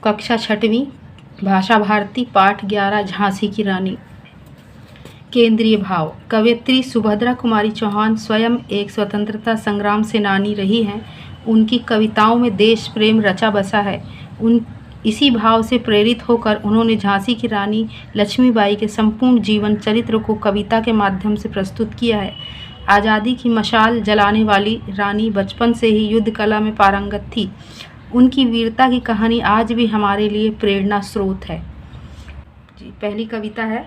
कक्षा छठवीं, भाषा भारती, पाठ 11, झांसी की रानी। केंद्रीय भाव। कवयित्री सुभद्रा कुमारी चौहान स्वयं एक स्वतंत्रता संग्राम सेनानी रही हैं। उनकी कविताओं में देश प्रेम रचा बसा है। इसी भाव से प्रेरित होकर उन्होंने झांसी की रानी लक्ष्मीबाई के संपूर्ण जीवन चरित्र को कविता के माध्यम से प्रस्तुत किया है। आज़ादी की मशाल जलाने वाली रानी बचपन से ही युद्ध कला में पारंगत थी। उनकी वीरता की कहानी आज भी हमारे लिए प्रेरणा स्रोत है। जी, पहली कविता है।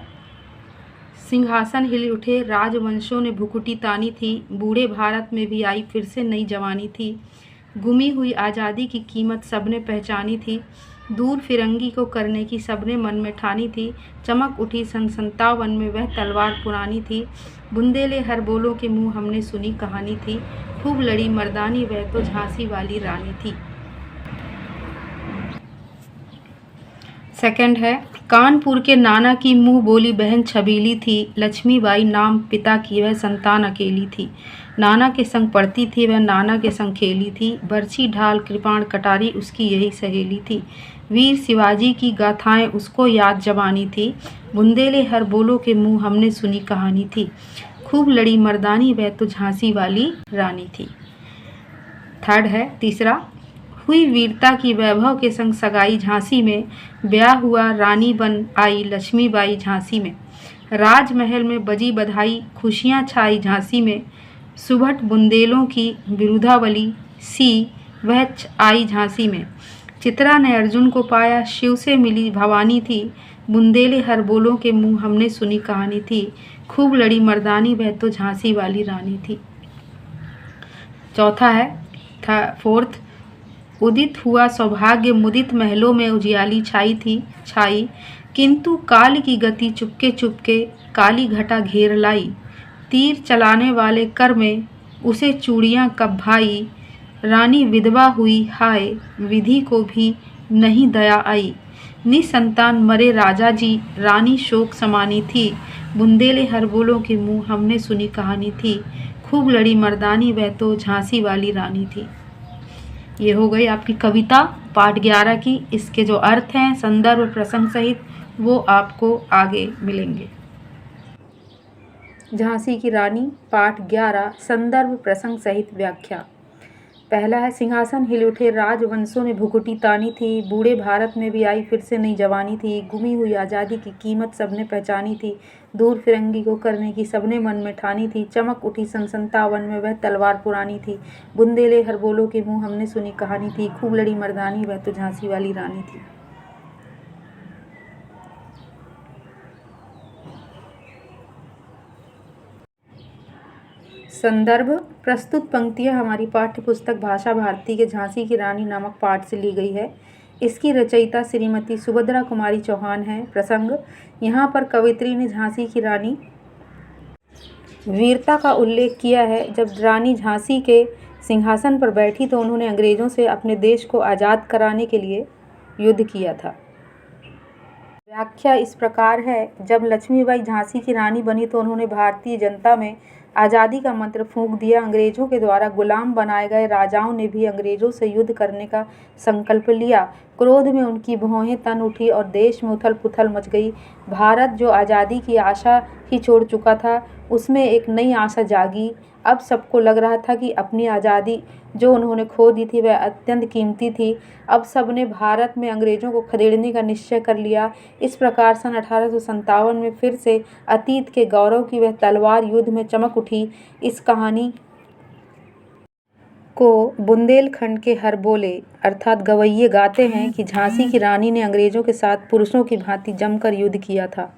सिंहासन हिल उठे राजवंशों ने भुकुटी तानी थी, बूढ़े भारत में भी आई फिर से नई जवानी थी। गुमी हुई आज़ादी की कीमत सबने पहचानी थी, दूर फिरंगी को करने की सबने मन में ठानी थी। चमक उठी सन 57 में वह तलवार पुरानी थी, बुंदेले हर बोलों के मुँह हमने सुनी कहानी थी। खूब लड़ी मर्दानी वह तो झांसी वाली रानी थी। सेकंड है। कानपुर के नाना की मुँह बोली बहन छबीली थी, लक्ष्मीबाई नाम पिता की वह संतान अकेली थी। नाना के संग पढ़ती थी वह, नाना के संग खेली थी, बरछी ढाल कृपाण कटारी उसकी यही सहेली थी। वीर शिवाजी की गाथाएं उसको याद जबानी थी, बुंदेले हर बोलों के मुँह हमने सुनी कहानी थी। खूब लड़ी मर्दानी वह तो झांसी वाली रानी थी। थर्ड है। तीसरा। हुई वीरता की वैभव के संग सगाई झांसी में, ब्याह हुआ रानी बन आई लक्ष्मीबाई झांसी में। राजमहल में बजी बधाई खुशियाँ छाई झांसी में, सुभट बुंदेलों की बिरुदावली सी वह आई झांसी में। चित्रा ने अर्जुन को पाया शिव से मिली भवानी थी, बुंदेले हर बोलों के मुँह हमने सुनी कहानी थी। खूब लड़ी मर्दानी वह तो झांसी वाली रानी थी। चौथा है। फोर्थ। उदित हुआ सौभाग्य मुदित महलों में उजियाली छाई, किंतु काल की गति चुपके चुपके काली घटा घेर लाई। तीर चलाने वाले कर में उसे चूड़ियाँ कब भाई, रानी विधवा हुई हाय विधि को भी नहीं दया आई। निसंतान मरे राजा जी रानी शोक समानी थी, बुंदेले हर बोलों के मुँह हमने सुनी कहानी थी। खूब लड़ी मर्दानी वह तो झांसी वाली रानी थी। ये हो गई आपकी कविता पाठ 11 की। इसके जो अर्थ हैं संदर्भ प्रसंग सहित वो आपको आगे मिलेंगे। झांसी की रानी पाठ 11 संदर्भ प्रसंग सहित व्याख्या। पहला है। सिंहासन हिल उठे राजवंशों ने भुकुटी तानी थी, बूढ़े भारत में भी आई फिर से नई जवानी थी। गुमी हुई आज़ादी की कीमत सबने पहचानी थी, दूर फिरंगी को करने की सबने मन में ठानी थी। चमक उठी सन 57 में वह तलवार पुरानी थी, बुंदेले हर बोलों के मुँह हमने सुनी कहानी थी। खूब लड़ी मर्दानी वह तो झांसी वाली रानी थी। संदर्भ। प्रस्तुत पंक्तियाँ हमारी पाठ्य पुस्तक भाषा भारती के झांसी की रानी नामक पाठ से ली गई है। इसकी रचयिता श्रीमती सुभद्रा कुमारी चौहान है। प्रसंग। यहाँ पर कवयित्री ने झांसी की रानी वीरता का उल्लेख किया है। जब रानी झांसी के सिंहासन पर बैठी तो उन्होंने अंग्रेज़ों से अपने देश को आज़ाद कराने के लिए युद्ध किया था। व्याख्या इस प्रकार है। जब लक्ष्मीबाई झांसी की रानी बनी तो उन्होंने भारतीय जनता में आज़ादी का मंत्र फूंक दिया। अंग्रेज़ों के द्वारा गुलाम बनाए गए राजाओं ने भी अंग्रेज़ों से युद्ध करने का संकल्प लिया। क्रोध में उनकी भौहें तन उठी और देश में उथल पुथल मच गई। भारत जो आज़ादी की आशा ही छोड़ चुका था, उसमें एक नई आशा जागी। अब सबको लग रहा था कि अपनी आज़ादी जो उन्होंने खो दी थी वह अत्यंत कीमती थी। अब सबने भारत में अंग्रेज़ों को खदेड़ने का निश्चय कर लिया। इस प्रकार सन 1857 में फिर से अतीत के गौरव की वह तलवार युद्ध में चमक उठी। इस कहानी को बुंदेलखंड के हर बोले अर्थात गवैये गाते हैं कि झांसी की रानी ने अंग्रेज़ों के साथ पुरुषों की भांति जमकर युद्ध किया था।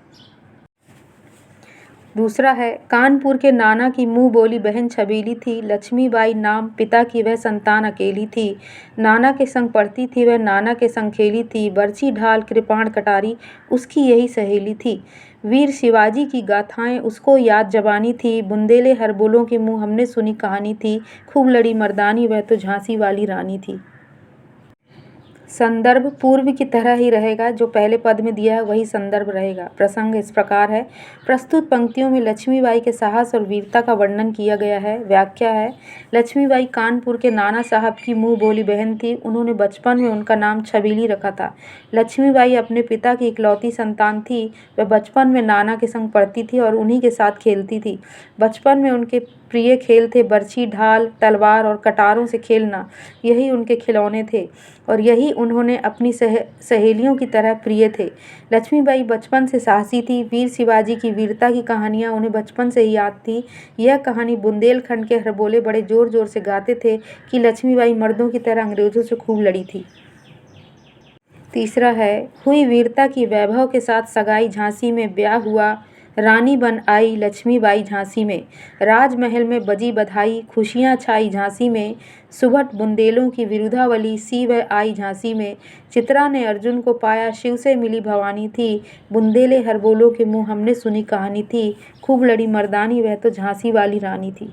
दूसरा है। कानपुर के नाना की मुँह बोली बहन छबीली थी, लक्ष्मीबाई नाम पिता की वह संतान अकेली थी। नाना के संग पढ़ती थी वह, नाना के संग खेली थी, बरछी ढाल कृपाण कटारी उसकी यही सहेली थी। वीर शिवाजी की गाथाएं उसको याद जबानी थी, बुंदेले हर बोलों के मुँह हमने सुनी कहानी थी। खूब लड़ी मर्दानी वह तो झांसी वाली रानी थी। संदर्भ पूर्व की तरह ही रहेगा, जो पहले पद में दिया है वही संदर्भ रहेगा। प्रसंग इस प्रकार है। प्रस्तुत पंक्तियों में लक्ष्मीबाई के साहस और वीरता का वर्णन किया गया है। व्याख्या है। लक्ष्मीबाई कानपुर के नाना साहब की मुँह बोली बहन थी। उन्होंने बचपन में उनका नाम छबीली रखा था। लक्ष्मीबाई अपने पिता की इकलौती संतान थी। वह बचपन में नाना के संग पढ़ती थी और उन्हीं के साथ खेलती थी। बचपन में उनके प्रिय खेल थे बरछी, ढाल, तलवार और कटारों से खेलना। यही उनके खिलौने थे और यही उन्होंने अपनी सहेलियों की तरह प्रिय थे। लक्ष्मीबाई बचपन से साहसी थी। वीर शिवाजी की वीरता की कहानियाँ उन्हें बचपन से ही याद थी। यह कहानी बुंदेलखंड के हरबोले बड़े जोर जोर से गाते थे कि लक्ष्मीबाई मर्दों की तरह अंग्रेजों से खूब लड़ी थी। तीसरा है, हुई वीरता की वैभव के साथ सगाई झांसी में ब्याह हुआ। रानी बन आई लक्ष्मीबाई झांसी में। राजमहल में बजी बधाई, खुशियाँ छाई झांसी में। सुभट बुंदेलों की विरुधावली सी वह आई झांसी में। चित्रा ने अर्जुन को पाया, शिव से मिली भवानी थी। बुंदेले हरबोलों के मुँह हमने सुनी कहानी थी। खूब लड़ी मर्दानी वह तो झांसी वाली रानी थी।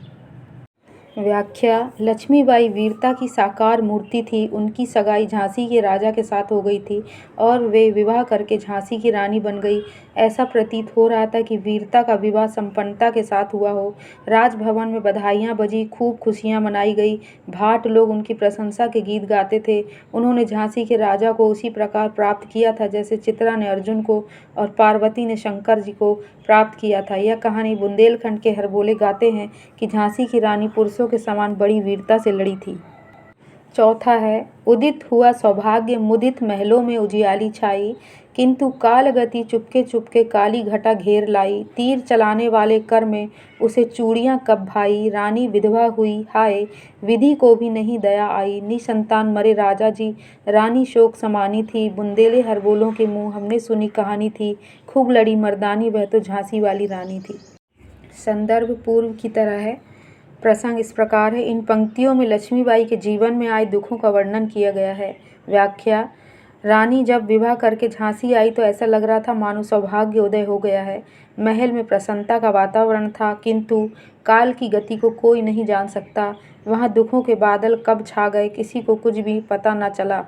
व्याख्या। लक्ष्मीबाई वीरता की साकार मूर्ति थी। उनकी सगाई झांसी के राजा के साथ हो गई थी और वे विवाह करके झांसी की रानी बन गई। ऐसा प्रतीत हो रहा था कि वीरता का विवाह संपन्नता के साथ हुआ हो। राजभवन में बधाइयाँ बजी, खूब खुशियाँ मनाई गई। भाट लोग उनकी प्रशंसा के गीत गाते थे। उन्होंने झांसी के राजा को उसी प्रकार प्राप्त किया था जैसे चित्रा ने अर्जुन को और पार्वती ने शंकर जी को प्राप्त किया था। यह कहानी बुंदेलखंड के हरबोले गाते हैं कि झांसी की रानी पुरुषों के समान बड़ी वीरता से लड़ी थी। चौथा है, उदित हुआ सौभाग्य मुदित महलों में उजियाली छाई, किंतु काल गति चुपके चुपके काली घटा घेर लाई। तीर चलाने वाले कर में उसे चूड़ियाँ कब भाई, रानी विधवा हुई हाय, विधि को भी नहीं दया आई। निसंतान मरे राजा जी, रानी शोक समानी थी। बुंदेले हरबोलों के मुँह हमने सुनी कहानी थी। खूब लड़ी मर्दानी वह तो झांसी वाली रानी थी। संदर्भ पूर्व की तरह है। प्रसंग इस प्रकार है। इन पंक्तियों में लक्ष्मीबाई के जीवन में आए दुखों का वर्णन किया गया है। व्याख्या। रानी जब विवाह करके झांसी आई तो ऐसा लग रहा था मानो सौभाग्य उदय हो गया है। महल में प्रसन्नता का वातावरण था, किंतु काल की गति को कोई नहीं जान सकता। वहाँ दुखों के बादल कब छा गए किसी को कुछ भी पता न चला।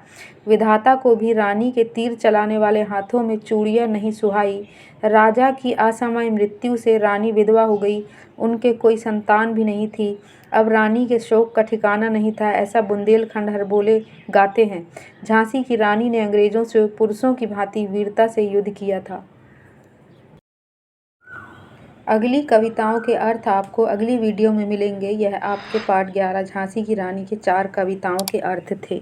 विधाता को भी रानी के तीर चलाने वाले हाथों में चूड़ियाँ नहीं सुहाई। राजा की असमय मृत्यु से रानी विधवा हो गई। उनके कोई संतान भी नहीं थी। अब रानी के शोक का ठिकाना नहीं था, ऐसा बुंदेलखंड हरबोले गाते हैं। झांसी की रानी ने अंग्रेजों से पुरुषों की भांति वीरता से युद्ध किया था। अगली कविताओं के अर्थ आपको अगली वीडियो में मिलेंगे। यह आपके पाठ 11 झांसी की रानी के 4 कविताओं के अर्थ थे।